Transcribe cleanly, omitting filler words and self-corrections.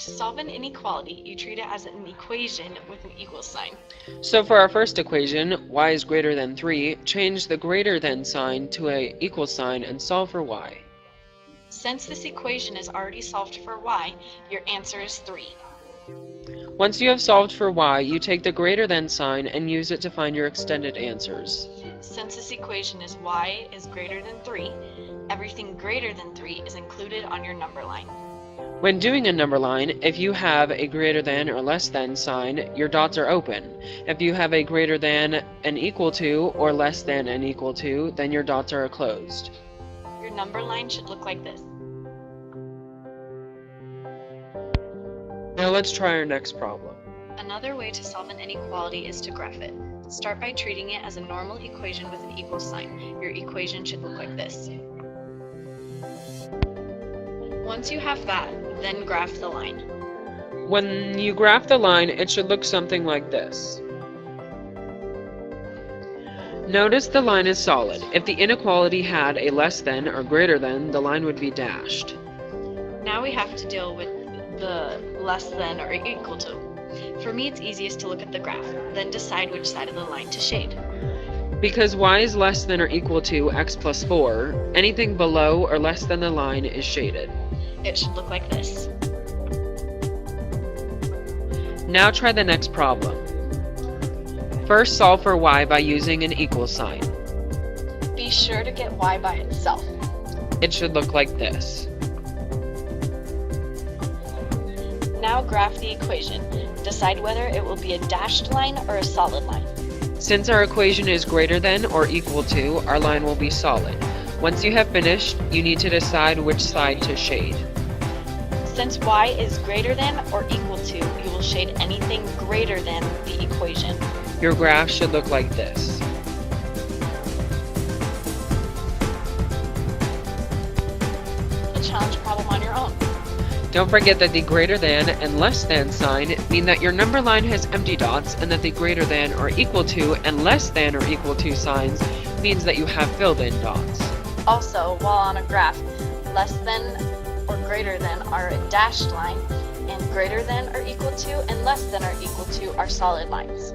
To solve an inequality, you treat it as an equation with an equal sign. So for our first equation, y is greater than 3, change the greater than sign to an equal sign and solve for y. Since this equation is already solved for y, your answer is 3. Once you have solved for y, you take the greater than sign and use it to find your extended answers. Since this equation is y is greater than 3, everything greater than 3 is included on your number line. When doing a number line, if you have a greater than or less than sign, your dots are open. If you have a greater than and equal to or less than and equal to, then your dots are closed. Your number line should look like this. Now let's try our next problem. Another way to solve an inequality is to graph it. Start by treating it as a normal equation with an equal sign. Your equation should look like this. Once you have that, then graph the line. When you graph the line, it should look something like this. Notice the line is solid. If the inequality had a less than or greater than, the line would be dashed. Now we have to deal with the less than or equal to. For me, it's easiest to look at the graph, then decide which side of the line to shade. Because y is less than or equal to x plus 4, anything below or less than the line is shaded. It should look like this. Now try the next problem. First, solve for y by using an equal sign. Be sure to get y by itself. It should look like this. Now graph the equation. Decide whether it will be a dashed line or a solid line. Since our equation is greater than or equal to, our line will be solid. Once you have finished, you need to decide which side to shade. Since y is greater than or equal to, you will shade anything greater than the equation. Your graph should look like this. A challenge problem on your own. Don't forget that the greater than and less than sign mean that your number line has empty dots, and that the greater than or equal to and less than or equal to signs means that you have filled in dots. Also, while on a graph, less than or greater than are a dashed line, and greater than or equal to and less than or equal to are solid lines.